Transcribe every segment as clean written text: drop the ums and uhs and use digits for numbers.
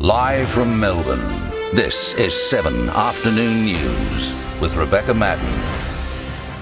Live from Melbourne, this is 7 Afternoon News with Rebecca Madden.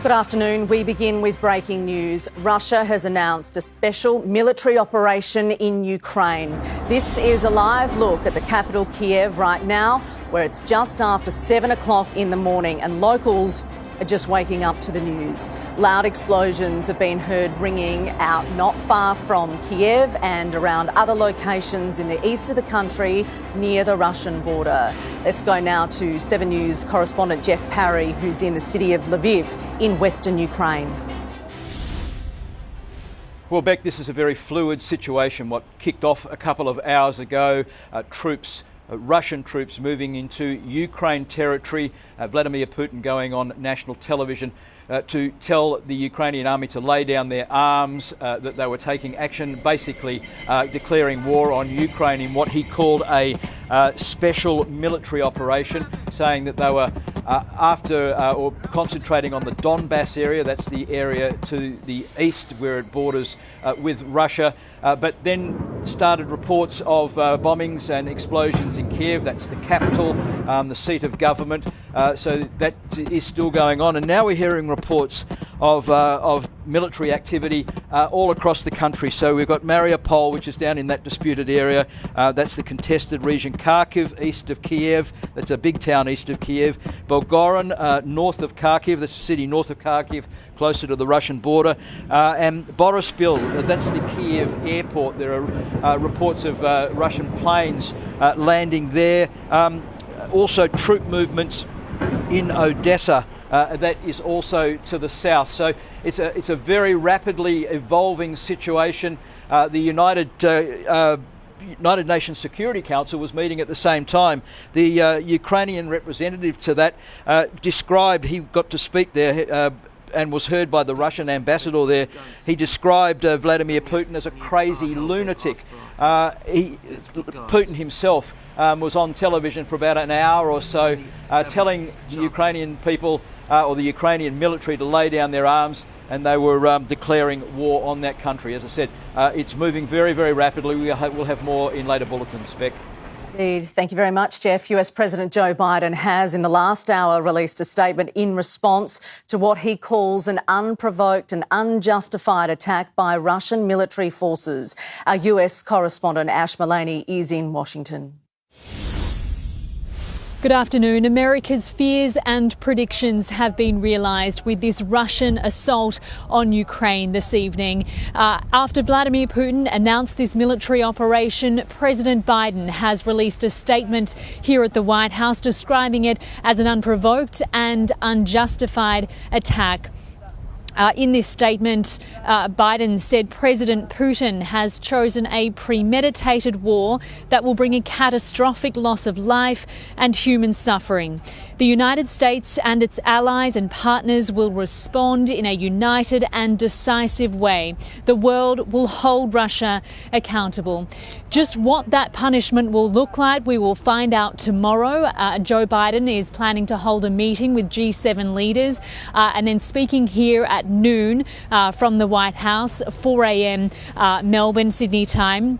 Good afternoon. We begin with breaking news. Russia has announced a special military operation in Ukraine. This is a live look at the capital Kiev right now, where it's just after 7 o'clock in the morning and locals are just waking up to the news. Loud explosions have been heard ringing out not far from Kiev and around other locations in the east of the country near the Russian border. Let's go now to 7 News correspondent Jeff Parry, who's in the city of Lviv in western Ukraine. Well, Beck, this is a very fluid situation. What kicked off a couple of hours ago, Russian troops moving into Ukraine territory, Vladimir Putin going on national television to tell the Ukrainian army to lay down their arms, that they were taking action, basically declaring war on Ukraine in what he called a special military operation, saying that they were or concentrating on the Donbass area. That's the area to the east where it borders with Russia, but then started reports of bombings and explosions in Kiev. That's the capital, the seat of government. So that is still going on, and now we're hearing reports of military activity all across the country. So we've got Mariupol, which is down in that disputed area. That's the contested region. Kharkiv, east of Kiev. That's a big town east of Kiev. Belgorod, north of Kharkiv. That's the city north of Kharkiv, closer to the Russian border. And Borispil, that's the Kiev airport. There are reports of Russian planes landing there. Also troop movements in Odessa. That is also to the south. So it's a very rapidly evolving situation. The United Nations Security Council was meeting at the same time. The Ukrainian representative to that described, he got to speak there and was heard by the Russian ambassador there. He described Vladimir Putin as a crazy lunatic. Putin himself was on television for about an hour or so telling the Ukrainian people or the Ukrainian military to lay down their arms, and they were declaring war on that country. As I said, it's moving very, very rapidly. We'll have more in later bulletins. Beck. Indeed. Thank you very much, Jeff. US President Joe Biden has in the last hour released a statement in response to what he calls an unprovoked and unjustified attack by Russian military forces. Our US correspondent Ash Mullaney is in Washington. Good afternoon. America's fears and predictions have been realised with this Russian assault on Ukraine this evening. After Vladimir Putin announced this military operation, President Biden has released a statement here at the White House describing it as an unprovoked and unjustified attack. In this statement, Biden said President Putin has chosen a premeditated war that will bring a catastrophic loss of life and human suffering. The United States and its allies and partners will respond in a united and decisive way. The world will hold Russia accountable. Just what that punishment will look like, we will find out tomorrow. Joe Biden is planning to hold a meeting with G7 leaders and then speaking here at noon from the White House, 4 a.m. Melbourne, Sydney time.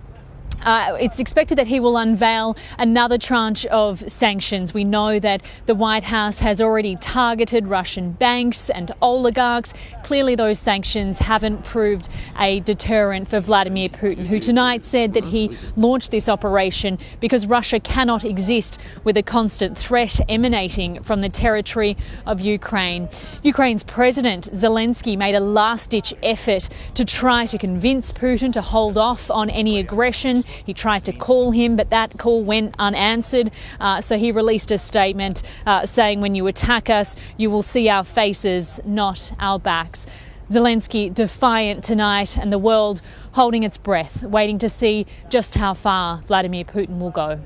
It's expected that he will unveil another tranche of sanctions. We know that the White House has already targeted Russian banks and oligarchs. Clearly, those sanctions haven't proved a deterrent for Vladimir Putin, who tonight said that he launched this operation because Russia cannot exist with a constant threat emanating from the territory of Ukraine. Ukraine's President Zelensky made a last-ditch effort to try to convince Putin to hold off on any aggression. He tried to call him, but that call went unanswered. So he released a statement saying, when you attack us, you will see our faces, not our backs. Zelensky defiant tonight, and the world holding its breath, waiting to see just how far Vladimir Putin will go.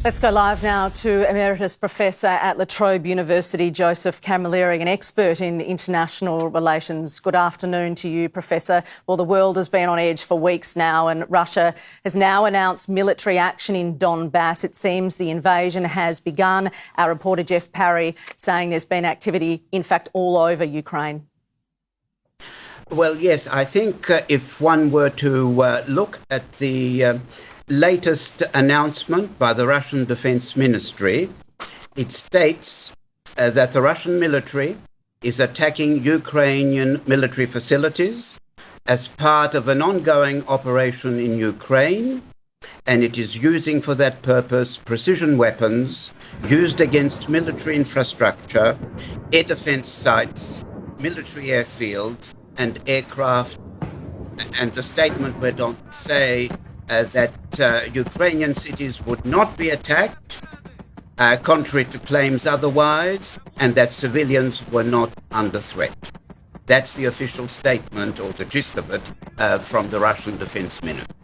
Let's go live now to Emeritus Professor at La Trobe University, Joseph Camilleri, an expert in international relations. Good afternoon to you, Professor. Well, the world has been on edge for weeks now, and Russia has now announced military action in Donbass. It seems the invasion has begun. Our reporter Jeff Parry saying there's been activity, in fact, all over Ukraine. Well, yes, I think if one were to look at the latest announcement by the Russian Defense Ministry, it states that the Russian military is attacking Ukrainian military facilities as part of an ongoing operation in Ukraine, and it is using for that purpose precision weapons used against military infrastructure, air defense sites, military airfields, and aircraft. And the statement went on to say that Ukrainian cities would not be attacked, contrary to claims otherwise, and that civilians were not under threat. That's the official statement, or the gist of it, from the Russian Defense Ministry.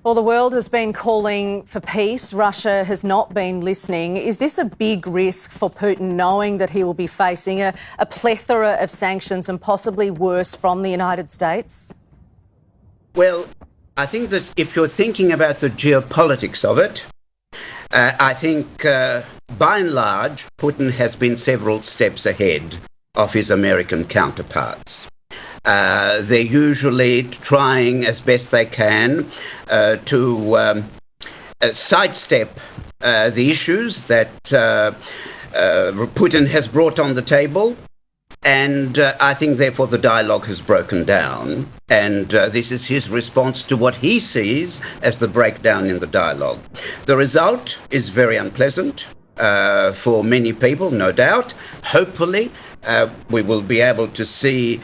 Well, the world has been calling for peace. Russia has not been listening. Is this a big risk for Putin, knowing that he will be facing a plethora of sanctions and possibly worse from the United States? Well, I think that if you're thinking about the geopolitics of it, I think by and large, Putin has been several steps ahead of his American counterparts. They're usually trying as best they can to sidestep the issues that Putin has brought on the table. And I think, therefore, the dialogue has broken down. And this is his response to what he sees as the breakdown in the dialogue. The result is very unpleasant for many people, no doubt. Hopefully, we will be able to see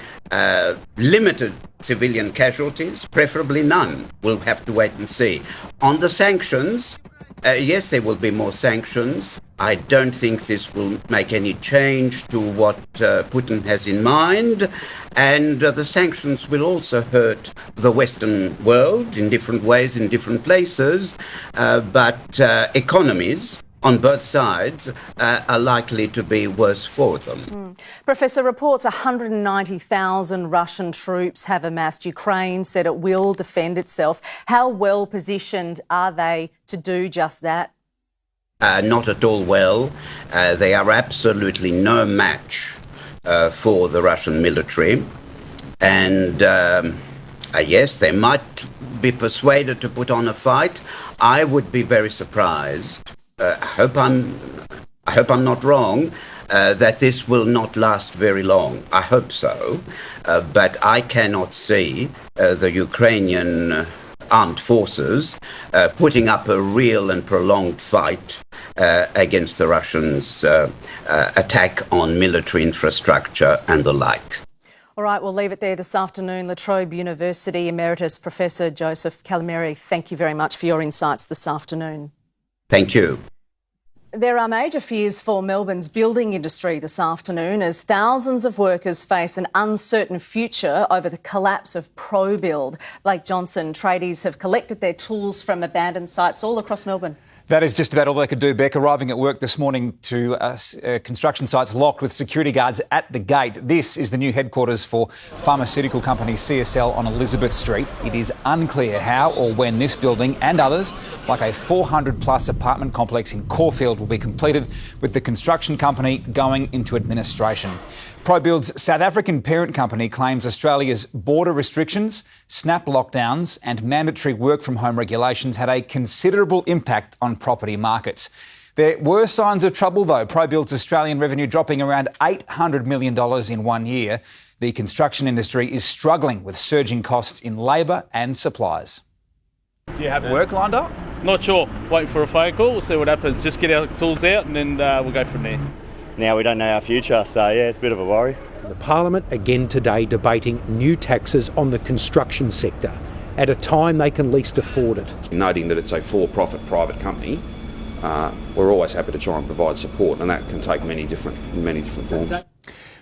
limited civilian casualties, preferably none. We'll have to wait and see. On the sanctions, yes, there will be more sanctions. I don't think this will make any change to what Putin has in mind. And the sanctions will also hurt the Western world in different ways, in different places. But economies on both sides are likely to be worse for them. Professor, reports 190,000 Russian troops have amassed. Ukraine said it will defend itself. How well positioned are they to do just that? Not at all well. They are absolutely no match for the Russian military. And yes, they might be persuaded to put on a fight. I would be very surprised. I hope I'm not wrong, that this will not last very long. I hope so. But I cannot see the Ukrainian armed forces putting up a real and prolonged fight against the Russians' attack on military infrastructure and the like. All right, we'll leave it there this afternoon. La Trobe University Emeritus Professor Joseph Calamari, thank you very much for your insights this afternoon. Thank you. There are major fears for Melbourne's building industry this afternoon as thousands of workers face an uncertain future over the collapse of ProBuild. Blake Johnson, tradies have collected their tools from abandoned sites all across Melbourne. That is just about all they could do, Beck. Arriving at work this morning to construction sites locked with security guards at the gate. This is the new headquarters for pharmaceutical company CSL on Elizabeth Street. It is unclear how or when this building and others, like a 400-plus apartment complex in Caulfield, will be completed, with the construction company going into administration. ProBuild's South African parent company claims Australia's border restrictions, snap lockdowns and mandatory work-from-home regulations had a considerable impact on property markets. There were signs of trouble, though. ProBuild's Australian revenue dropping around $800 million in 1 year. The construction industry is struggling with surging costs in labour and supplies. Do you have work lined up? Not sure. Waiting for a phone call. We'll see what happens. Just get our tools out and then we'll go from there. Now we don't know our future, so yeah, it's a bit of a worry. The Parliament again today debating new taxes on the construction sector at a time they can least afford it. Noting that it's a for-profit private company, we're always happy to try and provide support, and that can take many different forms.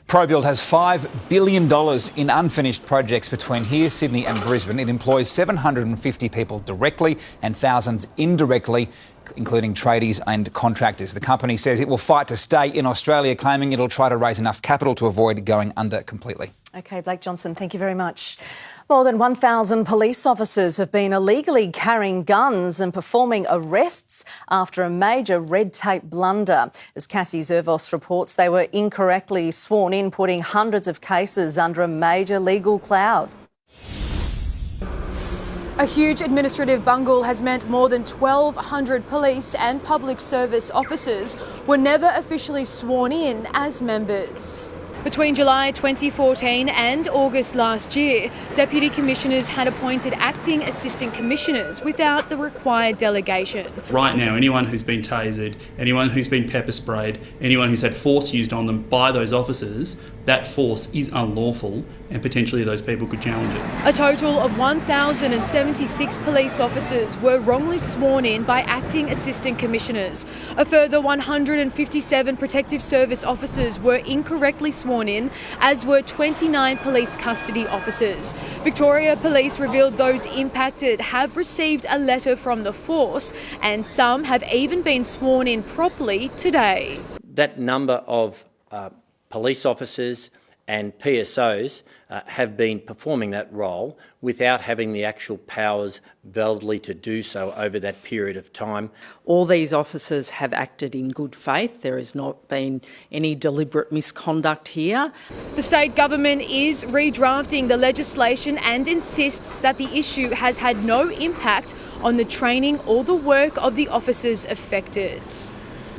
ProBuild has $5 billion in unfinished projects between here, Sydney and Brisbane. It employs 750 people directly and thousands indirectly, including tradies and contractors. The company says it will fight to stay in Australia, claiming it'll try to raise enough capital to avoid going under completely. OK, Blake Johnson, thank you very much. More than 1,000 police officers have been illegally carrying guns and performing arrests after a major red tape blunder. As Cassie Zervos reports, they were incorrectly sworn in, putting hundreds of cases under a major legal cloud. A huge administrative bungle has meant more than 1,200 police and public service officers were never officially sworn in as members. Between July 2014 and August last year, Deputy Commissioners had appointed acting Assistant Commissioners without the required delegation. Right now, anyone who's been tasered, anyone who's been pepper sprayed, anyone who's had force used on them by those officers, that force is unlawful and potentially those people could challenge it. A total of 1,076 police officers were wrongly sworn in by acting Assistant Commissioners. A further 157 Protective Service officers were incorrectly sworn in, as were 29 police custody officers. Victoria Police revealed those impacted have received a letter from the force, and some have even been sworn in properly today. That number of police officers and PSOs have been performing that role without having the actual powers validly to do so over that period of time. All these officers have acted in good faith. There has not been any deliberate misconduct here. The state government is redrafting the legislation and insists that the issue has had no impact on the training or the work of the officers affected.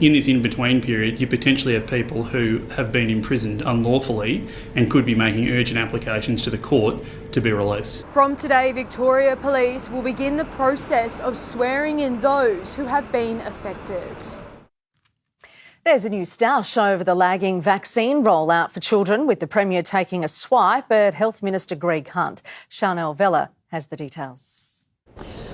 In this in-between period, you potentially have people who have been imprisoned unlawfully and could be making urgent applications to the court to be released. From today, Victoria Police will begin the process of swearing in those who have been affected. There's a new stoush over the lagging vaccine rollout for children, with the Premier taking a swipe at Health Minister Greg Hunt. Chanel Vella has the details.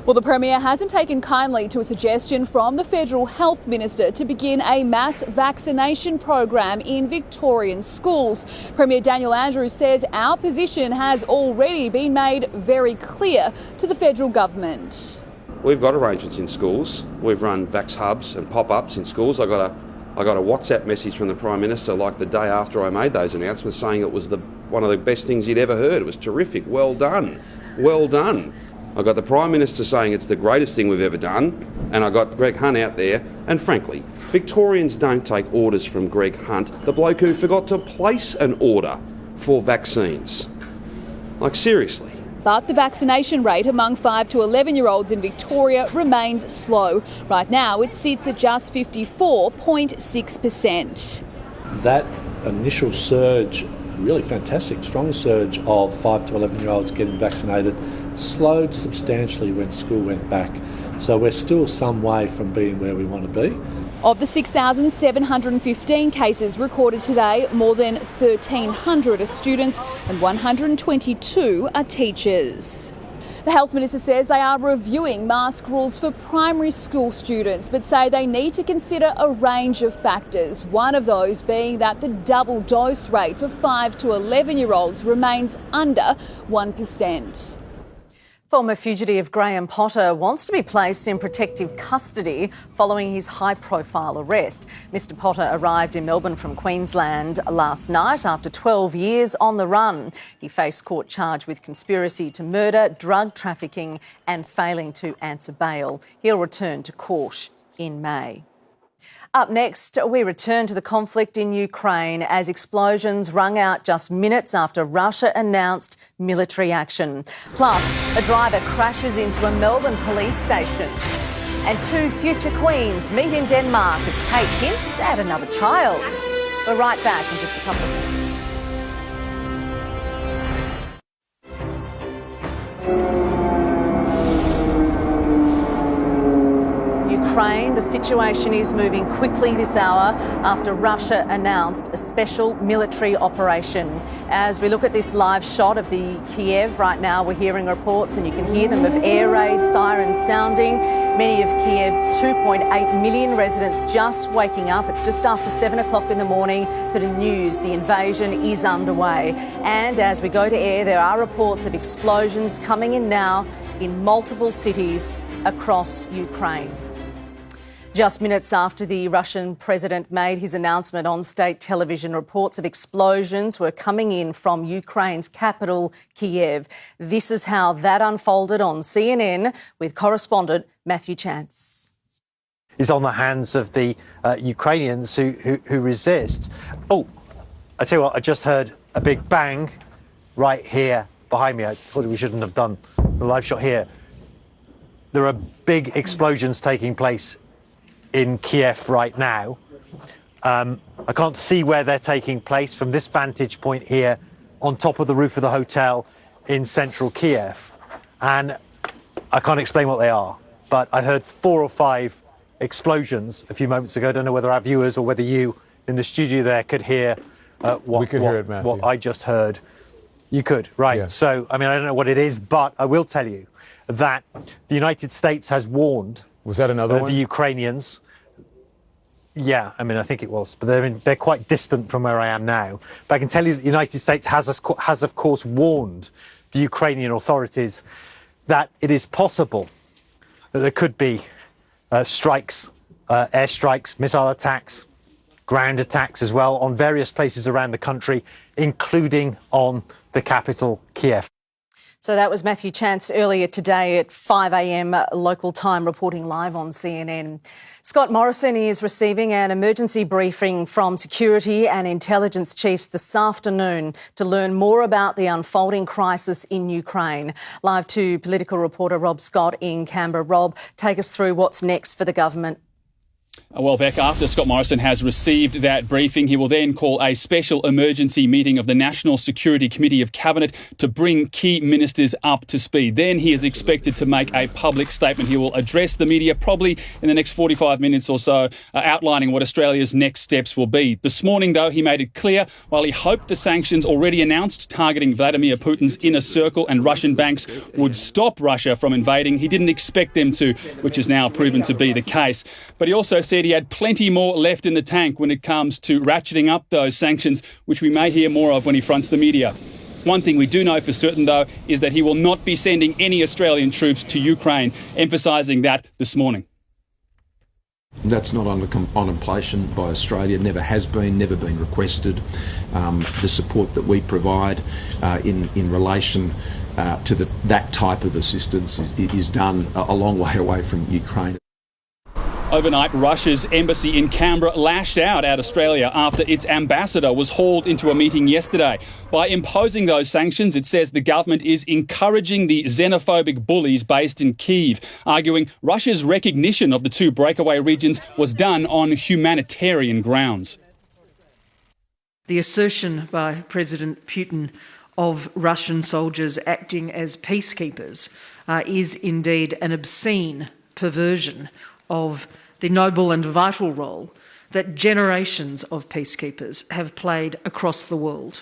Well, the Premier hasn't taken kindly to a suggestion from the Federal Health Minister to begin a mass vaccination program in Victorian schools. Premier Daniel Andrews says our position has already been made very clear to the federal government. We've got arrangements in schools. We've run vax hubs and pop-ups in schools. I got a WhatsApp message from the Prime Minister like the day after I made those announcements saying it was one of the best things he'd ever heard. It was terrific. Well done. Well done. I got the Prime Minister saying it's the greatest thing we've ever done, and I got Greg Hunt out there, and frankly, Victorians don't take orders from Greg Hunt, the bloke who forgot to place an order for vaccines. Like, seriously. But the vaccination rate among 5 to 11-year-olds in Victoria remains slow. Right now, it sits at just 54.6%. That initial surge, really fantastic, strong surge of 5 to 11-year-olds getting vaccinated, slowed substantially when school went back. So we're still some way from being where we want to be. Of the 6,715 cases recorded today, more than 1,300 are students and 122 are teachers. The Health Minister says they are reviewing mask rules for primary school students, but say they need to consider a range of factors, one of those being that the double dose rate for 5 to 11-year-olds remains under 1%. Former fugitive Graham Potter wants to be placed in protective custody following his high-profile arrest. Mr Potter arrived in Melbourne from Queensland last night after 12 years on the run. He faced court charge with conspiracy to murder, drug trafficking and failing to answer bail. He'll return to court in May. Up next, we return to the conflict in Ukraine as explosions rung out just minutes after Russia announced military action. Plus, a driver crashes into a Melbourne police station. And 2 future queens meet in Denmark as Kate hints at another child. We're right back in just a couple of minutes. Ukraine, the situation is moving quickly this hour after Russia announced a special military operation. As we look at this live shot of the Kiev right now, we're hearing reports, and you can hear them, of air raid sirens sounding. Many of Kiev's 2.8 million residents just waking up. It's just after 7 o'clock in the morning for the news. The invasion is underway. And as we go to air, there are reports of explosions coming in now in multiple cities across Ukraine. Just minutes after the Russian president made his announcement on state television, reports of explosions were coming in from Ukraine's capital, Kiev. This is how that unfolded on CNN with correspondent Matthew Chance. Is on the hands of the Ukrainians who resist. Oh, I tell you what, I just heard a big bang right here behind me. I told you we shouldn't have done the live shot here. there are big explosions taking place in Kiev right now. I can't see where they're taking place from this vantage point here on top of the roof of the hotel in central Kiev. And I can't explain what they are, but I heard 4 or 5 explosions a few moments ago. I don't know whether our viewers or whether you in the studio there could hear what I just heard. You could, right. Yeah. So, I mean, I don't know what it is, but I will tell you that the United States has warned Was that another one? The Ukrainians. Yeah, I mean, I think it was, but they're quite distant from where I am now. But I can tell you that the United States has, of course, warned the Ukrainian authorities that it is possible that there could be strikes, airstrikes, missile attacks, ground attacks as well on various places around the country, including on the capital, Kiev. So that was Matthew Chance earlier today at 5 a.m. local time, reporting live on CNN. Scott Morrison is receiving an emergency briefing from security and intelligence chiefs this afternoon to learn more about the unfolding crisis in Ukraine. Live to political reporter Rob Scott in Canberra. Rob, take us through what's next for the government. Well, Beck, after Scott Morrison has received that briefing, he will then call a special emergency meeting of the National Security Committee of Cabinet to bring key ministers up to speed. Then he is expected to make a public statement. He will address the media probably in the next 45 minutes or so, outlining what Australia's next steps will be. This morning, though, he made it clear while he hoped the sanctions already announced targeting Vladimir Putin's inner circle and Russian banks would stop Russia from invading, he didn't expect them to, which has now proven to be the case. But he also said he had plenty more left in the tank when it comes to ratcheting up those sanctions, which we may hear more of when he fronts the media. One thing we do know for certain, though, is that he will not be sending any Australian troops to Ukraine, emphasising that this morning. That's not under contemplation by Australia, never has been, never been requested. The support that we provide in relation to that type of assistance is done a long way away from Ukraine. Overnight, Russia's embassy in Canberra lashed out at Australia after its ambassador was hauled into a meeting yesterday. By imposing those sanctions, it says the government is encouraging the xenophobic bullies based in Kyiv, arguing Russia's recognition of the two breakaway regions was done on humanitarian grounds. The assertion by President Putin of Russian soldiers acting as peacekeepers is indeed an obscene perversion of the noble and vital role that generations of peacekeepers have played across the world.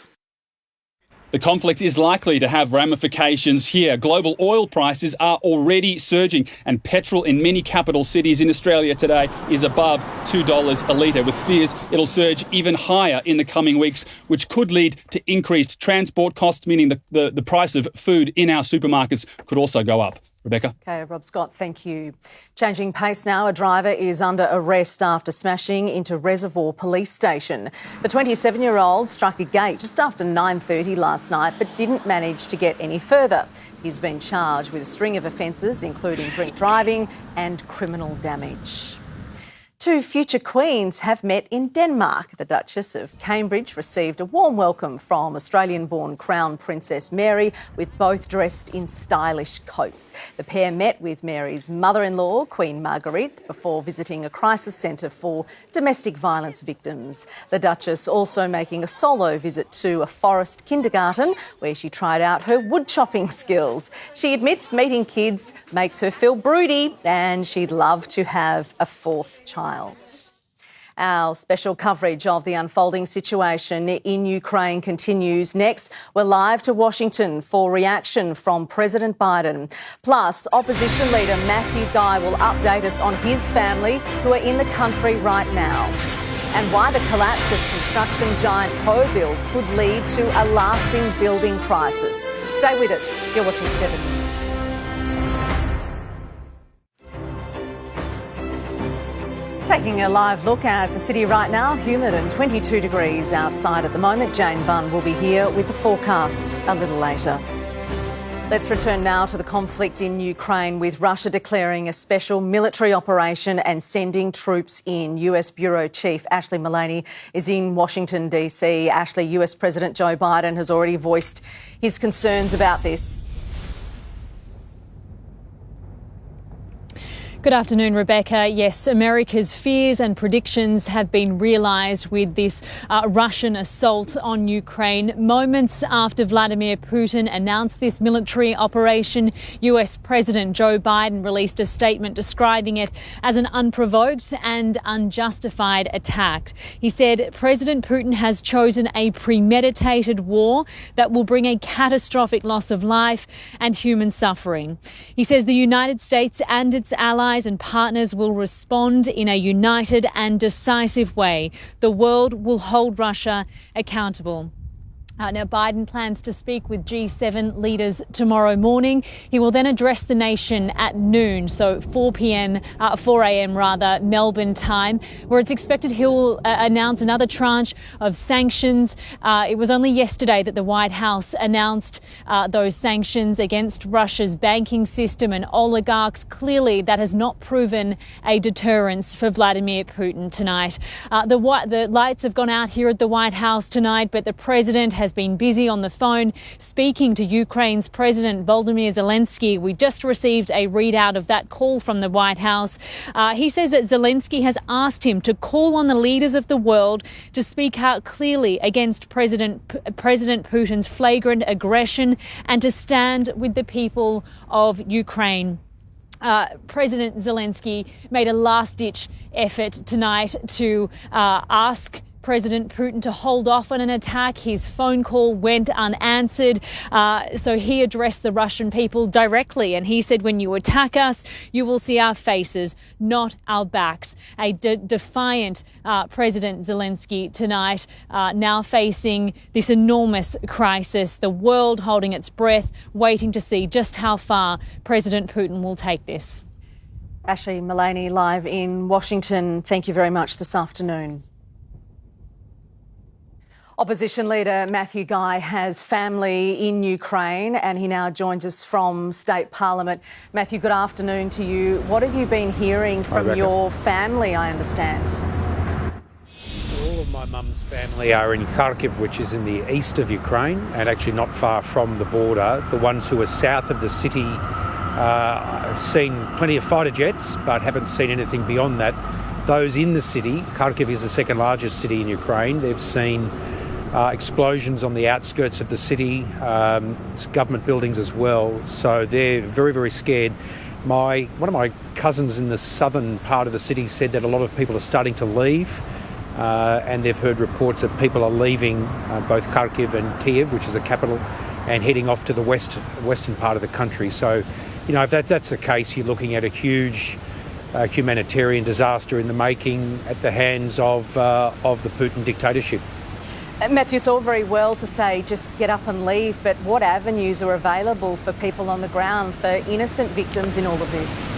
The conflict is likely to have ramifications here. Global oil prices are already surging, and petrol in many capital cities in Australia today is above $2 a litre, with fears it'll surge even higher in the coming weeks, which could lead to increased transport costs, meaning the price of food in our supermarkets could also go up. Rebecca. OK, Rob Scott, thank you. Changing pace now, a driver is under arrest after smashing into Reservoir Police Station. The 27-year-old struck a gate just after 9:30 last night but didn't manage to get any further. He's been charged with a string of offences, including drink driving and criminal damage. Two future queens have met in Denmark. The Duchess of Cambridge received a warm welcome from Australian-born Crown Princess Mary, with both dressed in stylish coats. The pair met with Mary's mother-in-law, Queen Marguerite, before visiting a crisis centre for domestic violence victims. The Duchess also making a solo visit to a forest kindergarten where she tried out her wood chopping skills. She admits meeting kids makes her feel broody and she'd love to have a fourth child. Our special coverage of the unfolding situation in Ukraine continues. Next, we're live to Washington for reaction from President Biden. Plus, opposition leader Matthew Guy will update us on his family who are in the country right now, and why the collapse of construction giant ProBuild could lead to a lasting building crisis. Stay with us. You're watching 7 News. Taking a live look at the city right now, humid and 22 degrees outside at the moment. Jane Bunn will be here with the forecast a little later. Let's return now to the conflict in Ukraine, with Russia declaring a special military operation and sending troops in. US Bureau Chief Ashley Mullaney is in Washington, D.C. Ashley, US President Joe Biden has already voiced his concerns about this. Good afternoon, Rebecca. Yes, America's fears and predictions have been realised with this Russian assault on Ukraine. Moments after Vladimir Putin announced this military operation, US President Joe Biden released a statement describing it as an unprovoked and unjustified attack. He said President Putin has chosen a premeditated war that will bring a catastrophic loss of life and human suffering. He says the United States and its allies and partners will respond in a united and decisive way. The world will hold Russia accountable. Now, Biden plans to speak with G7 leaders tomorrow morning. He will then address the nation at noon, so 4 a.m. Melbourne time, where it's expected he will announce another tranche of sanctions. It was only yesterday that the White House announced those sanctions against Russia's banking system and oligarchs. Clearly, that has not proven a deterrence for Vladimir Putin tonight. The lights have gone out here at the White House tonight, but the president has been busy on the phone speaking to Ukraine's President Volodymyr Zelensky. We just received a readout of that call from the White House. He says that Zelensky has asked him to call on the leaders of the world to speak out clearly against President Putin's flagrant aggression and to stand with the people of Ukraine. President Zelensky made a last-ditch effort tonight to ask President Putin to hold off on an attack. His phone call went unanswered, so he addressed the Russian people directly, and he said, when you attack us, you will see our faces, not our backs. A defiant President Zelensky tonight, now facing this enormous crisis, the world holding its breath, waiting to see just how far President Putin will take this. Ashley Mullaney live in Washington. Thank you very much this afternoon. Opposition leader Matthew Guy has family in Ukraine and he now joins us from State Parliament. Matthew, good afternoon to you. What have you been hearing from your family, I understand? All of my mum's family are in Kharkiv, which is in the east of Ukraine and actually not far from the border. The ones who are south of the city have seen plenty of fighter jets but haven't seen anything beyond that. Those in the city, Kharkiv is the second largest city in Ukraine, they've seen explosions on the outskirts of the city, government buildings as well. So they're very, very scared. One of my cousins in the southern part of the city said that a lot of people are starting to leave, and they've heard reports that people are leaving both Kharkiv and Kiev, which is the capital, and heading off to the western part of the country. So, you know, if that's the case, you're looking at a huge humanitarian disaster in the making at the hands of the Putin dictatorship. Matthew, it's all very well to say just get up and leave, but what avenues are available for people on the ground, for innocent victims in all of this?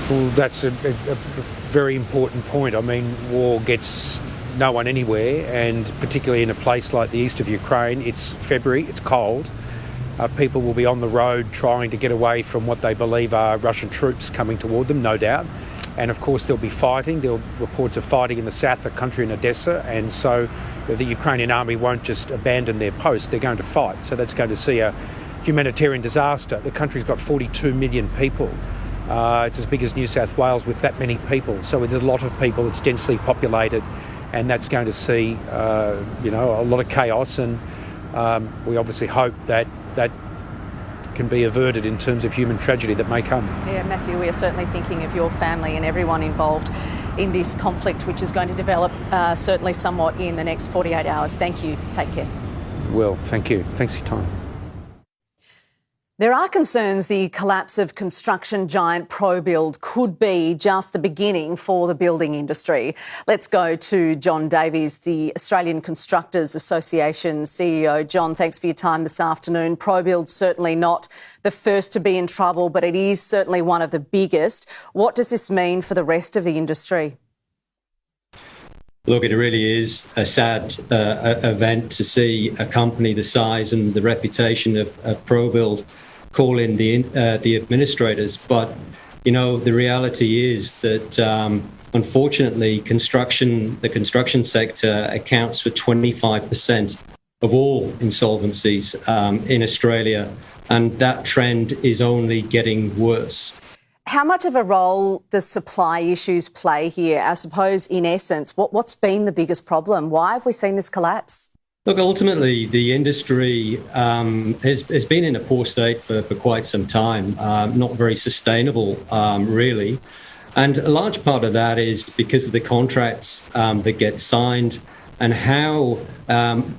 Well, that's a very important point. I mean, war gets no one anywhere, and particularly in a place like the east of Ukraine, it's February, it's cold. People will be on the road trying to get away from what they believe are Russian troops coming toward them, no doubt. And of course there'll be fighting. There'll be reports of fighting in the south of the country in Odessa, and so the Ukrainian army won't just abandon their post, they're going to fight. So that's going to see a humanitarian disaster. The country's got 42 million people. It's as big as New South Wales with that many people. So there's a lot of people, it's densely populated, and that's going to see a lot of chaos, and we obviously hope that can be averted in terms of human tragedy that may come. Yeah, Matthew, we are certainly thinking of your family and everyone involved in this conflict, which is going to develop certainly somewhat in the next 48 hours. Thank you. Take care. Well, thank you. Thanks for your time. There are concerns the collapse of construction giant ProBuild could be just the beginning for the building industry. Let's go to John Davies, the Australian Constructors Association CEO. John, thanks for your time this afternoon. ProBuild's certainly not the first to be in trouble, but it is certainly one of the biggest. What does this mean for the rest of the industry? Look, it really is a sad event to see a company the size and the reputation of ProBuild call in the administrators. But, you know, the reality is that, unfortunately, the construction sector accounts for 25% of all insolvencies in Australia, and that trend is only getting worse. How much of a role does supply issues play here? I suppose, in essence, what's been the biggest problem? Why have we seen this collapse? Look, ultimately, the industry has been in a poor state for quite some time, not very sustainable, really. And a large part of that is because of the contracts that get signed and how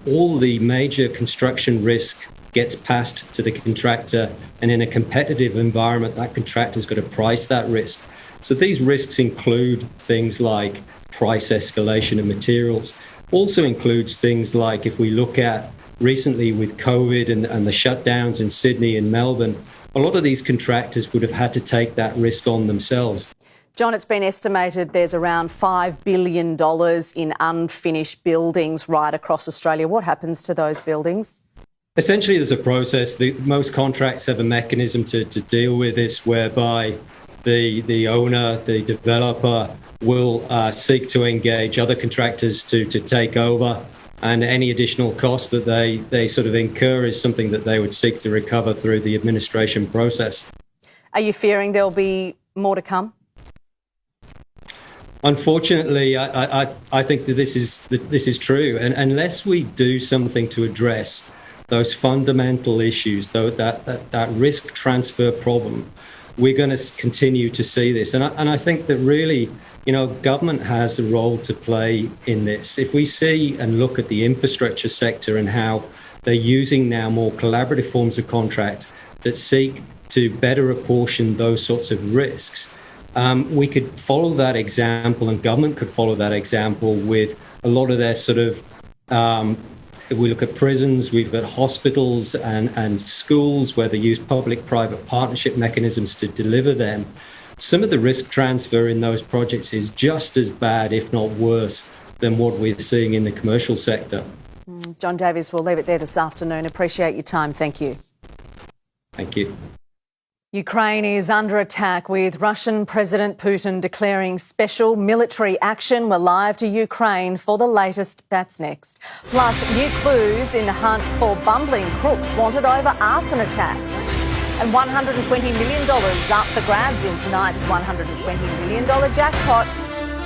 all the major construction risk gets passed to the contractor, and in a competitive environment, that contractor's got to price that risk. So these risks include things like price escalation of materials, also includes things like, if we look at recently with COVID and the shutdowns in Sydney and Melbourne, a lot of these contractors would have had to take that risk on themselves. John, it's been estimated there's around $5 billion in unfinished buildings right across Australia. What happens to those buildings? Essentially, there's a process. Most contracts have a mechanism to deal with this, whereby the owner, the developer, will seek to engage other contractors to take over, and any additional cost that they sort of incur is something that they would seek to recover through the administration process. Are you fearing there'll be more to come? Unfortunately, I think that this is true, and unless we do something to address those fundamental issues, though that risk transfer problem, we're going to continue to see this. And I think that really, government has a role to play in this. If we see and look at the infrastructure sector and how they're using now more collaborative forms of contract that seek to better apportion those sorts of risks, we could follow that example, and government could follow that example with a lot of their sort of if we look at prisons, we've got hospitals and schools where they use public-private partnership mechanisms to deliver them. Some of the risk transfer in those projects is just as bad, if not worse, than what we're seeing in the commercial sector. John Davies, we'll leave it there this afternoon. Appreciate your time. Thank you. Thank you. Ukraine is under attack, with Russian President Putin declaring special military action. We're live to Ukraine for the latest. That's next. Plus, new clues in the hunt for bumbling crooks wanted over arson attacks. And $120 million up for grabs in tonight's $120 million jackpot.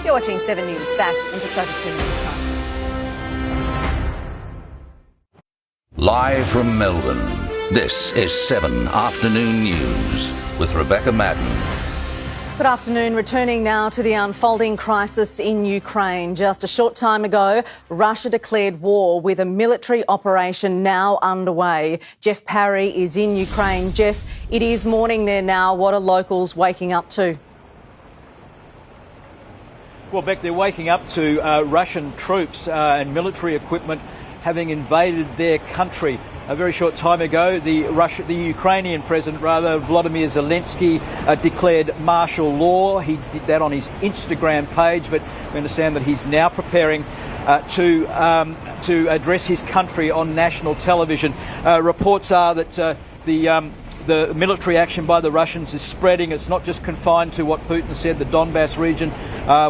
You're watching 7 News, back in just over 2 minutes' time. Live from Melbourne, this is 7 Afternoon News with Rebecca Madden. Good afternoon. Returning now to the unfolding crisis in Ukraine. Just a short time ago, Russia declared war, with a military operation now underway. Jeff Parry is in Ukraine. Jeff, it is morning there now. What are locals waking up to? Well, Beck, they're waking up to Russian troops and military equipment having invaded their country. A very short time ago, the Ukrainian president, Volodymyr Zelensky, declared martial law. He did that on his Instagram page, but we understand that he's now preparing to address his country on national television. Reports are that the military action by the Russians is spreading. It's not just confined to what Putin said, the Donbass region.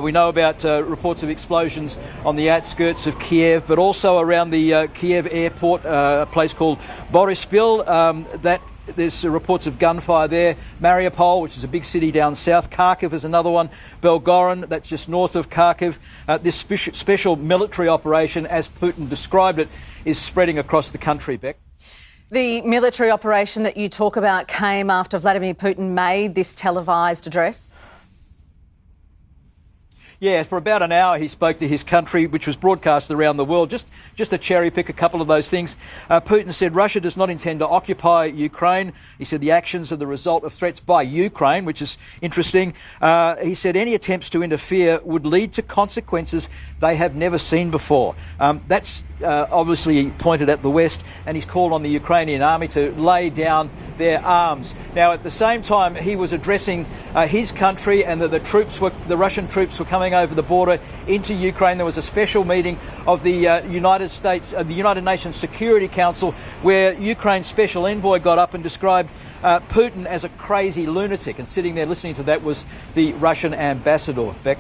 We know about reports of explosions on the outskirts of Kiev, but also around the Kiev airport, a place called Boryspil. There's reports of gunfire there. Mariupol, which is a big city down south. Kharkiv is another one. Belgorod, that's just north of Kharkiv. This special military operation, as Putin described it, is spreading across the country, Beck. The military operation that you talk about came after Vladimir Putin made this televised address? Yeah, for about an hour he spoke to his country, which was broadcast around the world. Just to cherry pick a couple of those things. Putin said Russia does not intend to occupy Ukraine. He said the actions are the result of threats by Ukraine, which is interesting. He said any attempts to interfere would lead to consequences they have never seen before. That's obviously pointed at the West, and he's called on the Ukrainian army to lay down their arms. Now, at the same time, he was addressing his country, and the Russian troops were coming over the border into Ukraine. There was a special meeting of the United Nations Security Council, where Ukraine's special envoy got up and described Putin as a crazy lunatic, and sitting there listening to that was the Russian ambassador. Beck?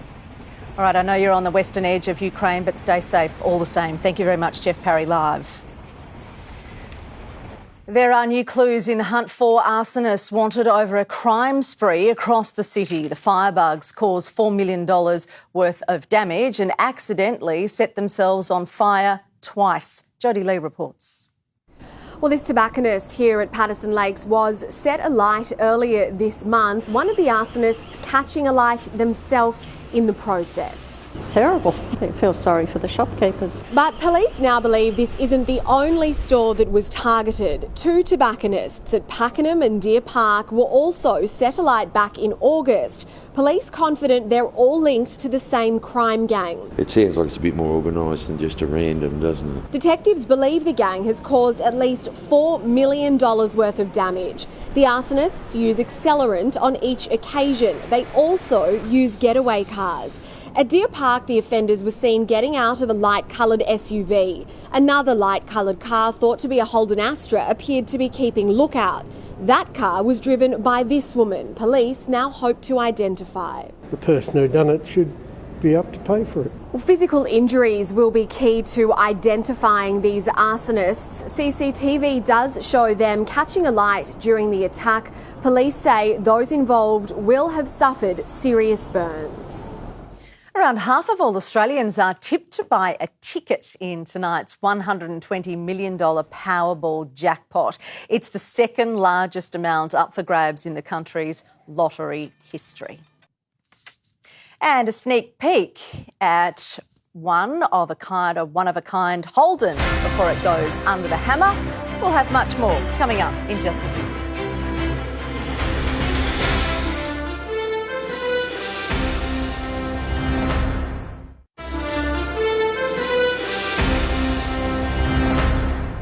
All right, I know you're on the western edge of Ukraine, but stay safe all the same. Thank you very much, Jeff Parry, live. There are new clues in the hunt for arsonists wanted over a crime spree across the city. The firebugs caused $4 million worth of damage and accidentally set themselves on fire twice. Jodie Lee reports. Well, this tobacconist here at Patterson Lakes was set alight earlier this month, one of the arsonists catching alight themselves in the process. It's terrible. I feel sorry for the shopkeepers. But police now believe this isn't the only store that was targeted. Two tobacconists at Pakenham and Deer Park were also set alight back in August. Police confident they're all linked to the same crime gang. It sounds like it's a bit more organised than just a random, doesn't it? Detectives believe the gang has caused at least $4 million worth of damage. The arsonists use accelerant on each occasion. They also use getaway cars. At Deer Park, the offenders were seen getting out of a light-coloured SUV. Another light-coloured car, thought to be a Holden Astra, appeared to be keeping lookout. That car was driven by this woman. Police now hope to identify. The person who done it should be up to pay for it. Well, physical injuries will be key to identifying these arsonists. CCTV does show them catching alight during the attack. Police say those involved will have suffered serious burns. Around half of all Australians are tipped to buy a ticket in tonight's $120 million Powerball jackpot. It's the second largest amount up for grabs in the country's lottery history. And a sneak peek at one of a kind Holden before it goes under the hammer. We'll have much more coming up in just a few minutes.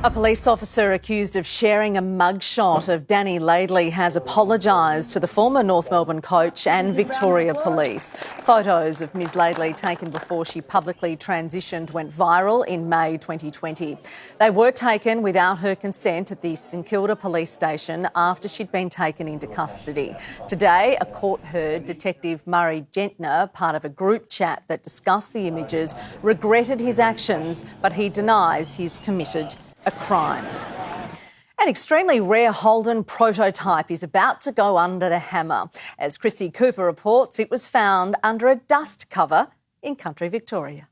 A police officer accused of sharing a mugshot of Danny Laidley has apologised to the former North Melbourne coach and Victoria Police. Photos of Ms Laidley taken before she publicly transitioned went viral in May 2020. They were taken without her consent at the St Kilda police station after she'd been taken into custody. Today, a court heard Detective Murray Gentner, part of a group chat that discussed the images, regretted his actions, but he denies he's committed a crime. An extremely rare Holden prototype is about to go under the hammer. As Christy Cooper reports, it was found under a dust cover in country Victoria.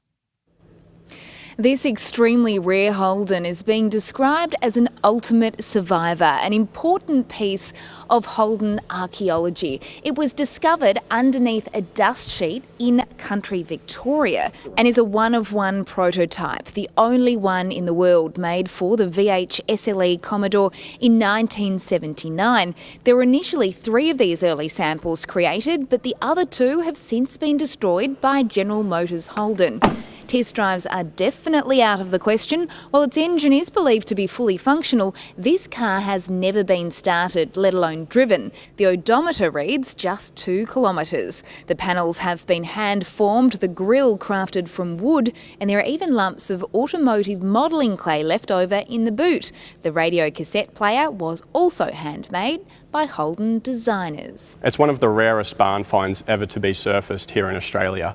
This extremely rare Holden is being described as an ultimate survivor, an important piece of Holden archaeology. It was discovered underneath a dust sheet in country Victoria and is a one-of-one prototype, the only one in the world made for the VH SLE Commodore in 1979. There were initially 3 of these early samples created, but the other 2 have since been destroyed by General Motors Holden. Test drives are definitely out of the question. While its engine is believed to be fully functional, this car has never been started, let alone driven. The odometer reads just 2 kilometres. The panels have been hand-formed, the grille crafted from wood, and there are even lumps of automotive modelling clay left over in the boot. The radio cassette player was also handmade by Holden designers. It's one of the rarest barn finds ever to be surfaced here in Australia.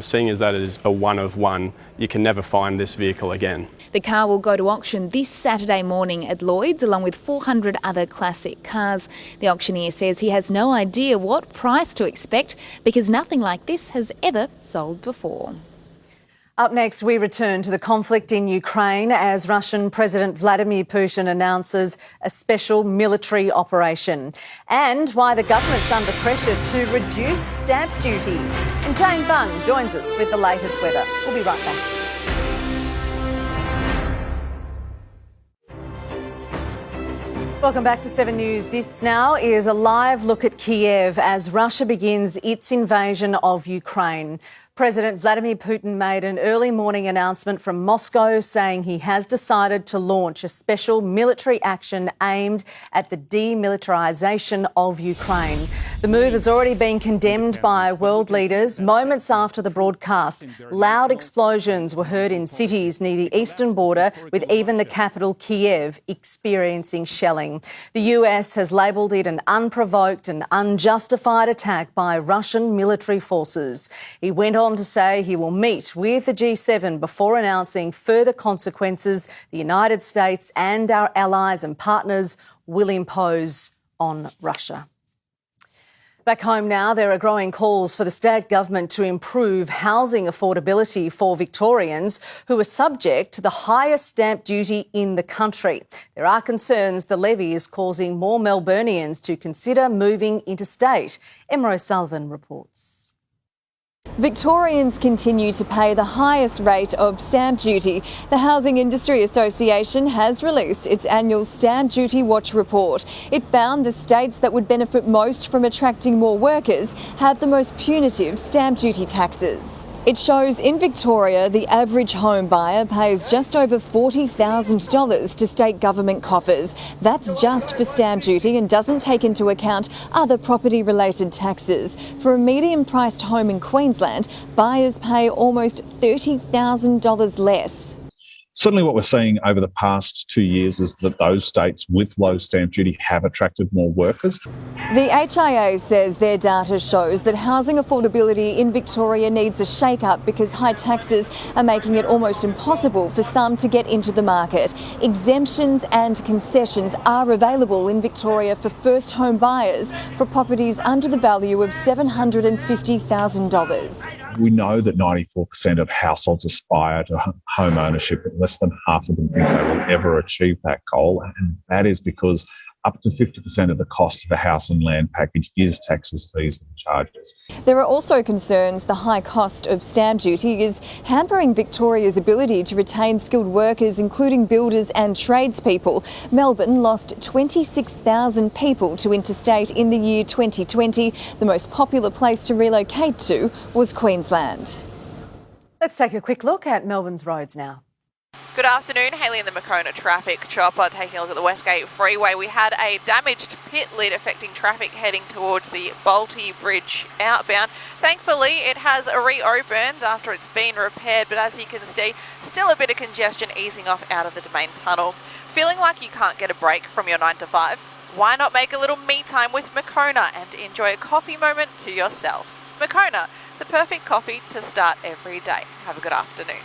Seeing as that it is a one-of-one, you can never find this vehicle again. The car will go to auction this Saturday morning at Lloyd's, along with 400 other classic cars. The auctioneer says he has no idea what price to expect because nothing like this has ever sold before. Up next, we return to the conflict in Ukraine as Russian President Vladimir Putin announces a special military operation and why the government's under pressure to reduce stamp duty. And Jane Bunn joins us with the latest weather. We'll be right back. Welcome back to 7 News. This now is a live look at Kiev as Russia begins its invasion of Ukraine. President Vladimir Putin made an early morning announcement from Moscow saying he has decided to launch a special military action aimed at the demilitarisation of Ukraine. The move has already been condemned by world leaders. Moments after the broadcast, loud explosions were heard in cities near the eastern border, with even the capital Kiev experiencing shelling. The US has labelled it an unprovoked and unjustified attack by Russian military forces. He went on on to say he will meet with the G7 before announcing further consequences the United States and our allies and partners will impose on Russia. Back home now, there are growing calls for the state government to improve housing affordability for Victorians who are subject to the highest stamp duty in the country. There are concerns the levy is causing more Melburnians to consider moving interstate. Emma O'Sullivan reports. Victorians continue to pay the highest rate of stamp duty. The Housing Industry Association has released its annual Stamp Duty Watch report. It found the states that would benefit most from attracting more workers have the most punitive stamp duty taxes. It shows in Victoria the average home buyer pays just over $40,000 to state government coffers. That's just for stamp duty and doesn't take into account other property-related taxes. For a medium-priced home in Queensland, buyers pay almost $30,000 less. Certainly what we're seeing over the past 2 years is that those states with low stamp duty have attracted more workers. The HIA says their data shows that housing affordability in Victoria needs a shake-up because high taxes are making it almost impossible for some to get into the market. Exemptions and concessions are available in Victoria for first home buyers for properties under the value of $750,000. We know that 94% of households aspire to home ownership, but less than half of them think they will ever achieve that goal. And that is because up to 50% of the cost of a house and land package is taxes, fees and charges. There are also concerns the high cost of stamp duty is hampering Victoria's ability to retain skilled workers, including builders and tradespeople. Melbourne lost 26,000 people to interstate in the year 2020. The most popular place to relocate to was Queensland. Let's take a quick look at Melbourne's roads now. Good afternoon, Hayley in the Macona traffic chopper. Taking a look at the Westgate Freeway, we had a damaged pit lid affecting traffic heading towards the Balti Bridge outbound. Thankfully, it has reopened after it's been repaired, but as you can see, still a bit of congestion easing off out of the Domain Tunnel. Feeling like you can't get a break from your 9 to 5? Why not make a little me time with Macona and enjoy a coffee moment to yourself? Macona, the perfect coffee to start every day. Have a good afternoon.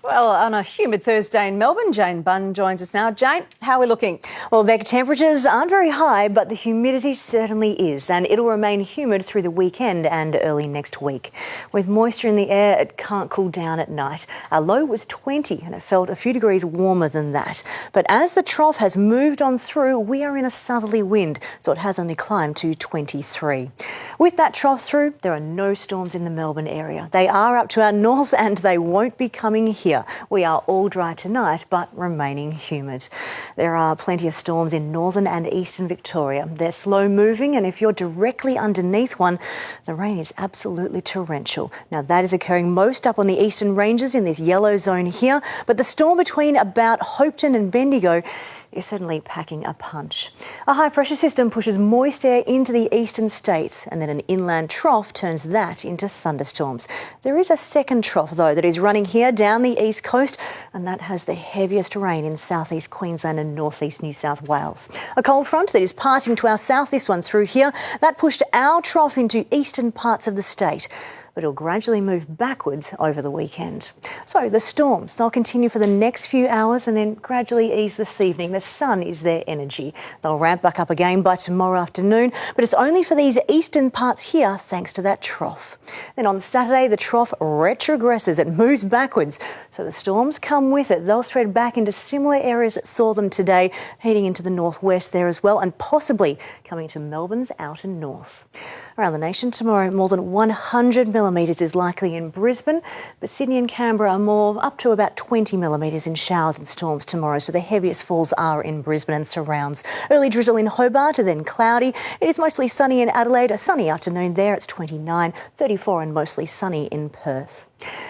Well, on a humid Thursday in Melbourne, Jane Bunn joins us now. Jane, how are we looking? Well, Beck, temperatures aren't very high, but the humidity certainly is, and it'll remain humid through the weekend and early next week. With moisture in the air, it can't cool down at night. Our low was 20 and it felt a few degrees warmer than that. But as the trough has moved on through, we are in a southerly wind, so it has only climbed to 23. With that trough through, there are no storms in the Melbourne area. They are up to our north and they won't be coming here. We are all dry tonight, but remaining humid. There are plenty of storms in northern and eastern Victoria. They're slow moving, and if you're directly underneath one, the rain is absolutely torrential. Now, that is occurring most up on the eastern ranges in this yellow zone here, but the storm between about Hopetoun and Bendigo is certainly packing a punch. A high pressure system pushes moist air into the eastern states, and then an inland trough turns that into thunderstorms. There is a second trough though that is running here down the east coast, and that has the heaviest rain in southeast Queensland and northeast New South Wales. A cold front that is passing to our south, this one through here, that pushed our trough into eastern parts of the state, but it'll gradually move backwards over the weekend. So the storms, they'll continue for the next few hours and then gradually ease this evening. The sun is their energy. They'll ramp back up again by tomorrow afternoon, but it's only for these eastern parts here thanks to that trough. Then on Saturday, the trough retrogresses. It moves backwards, so the storms come with it. They'll spread back into similar areas that saw them today, heading into the northwest there as well, and possibly coming to Melbourne's outer north. Around the nation tomorrow, more than 100 millimetres is likely in Brisbane, but Sydney and Canberra are more up to about 20 millimetres in showers and storms tomorrow, so the heaviest falls are in Brisbane and surrounds. Early drizzle in Hobart and then cloudy. It is mostly sunny in Adelaide, a sunny afternoon there, it's 29, 34 and mostly sunny in Perth.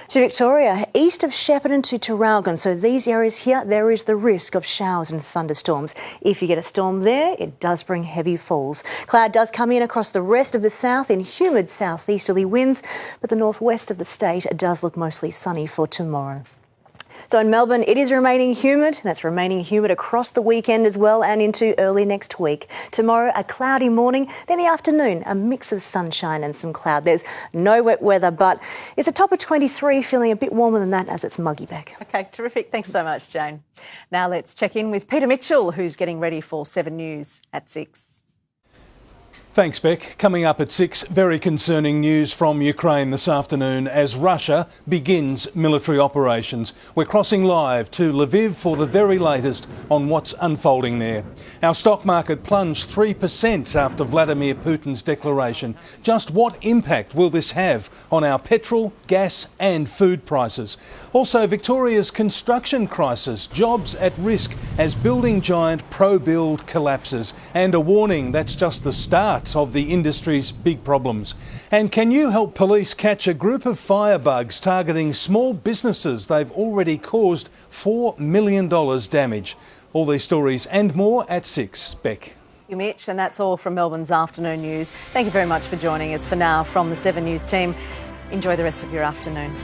To Victoria, east of Shepparton to Traralgon, so these areas here, there is the risk of showers and thunderstorms. If you get a storm there, it does bring heavy falls. Cloud does come in across the rest of the south in humid southeasterly winds, but the northwest of the state does look mostly sunny for tomorrow. So in Melbourne, it is remaining humid, and it's remaining humid across the weekend as well and into early next week. Tomorrow, a cloudy morning, then the afternoon, a mix of sunshine and some cloud. There's no wet weather, but it's a top of 23, feeling a bit warmer than that as it's muggy back. OK, terrific. Thanks so much, Jane. Now let's check in with Peter Mitchell, who's getting ready for 7 News at 6. Thanks, Beck. Coming up at 6, very concerning news from Ukraine this afternoon as Russia begins military operations. We're crossing live to Lviv for the very latest on what's unfolding there. Our stock market plunged 3% after Vladimir Putin's declaration. Just what impact will this have on our petrol, gas and food prices? Also, Victoria's construction crisis, jobs at risk as building giant ProBuild collapses, and a warning that's just the start of the industry's big problems. And can you help police catch a group of firebugs targeting small businesses? They've already caused $4 million damage. All these stories and more at 6. Beck. Thank you, Mitch, and that's all from Melbourne's afternoon news. Thank you very much for joining us. For now, from the 7 News team, enjoy the rest of your afternoon.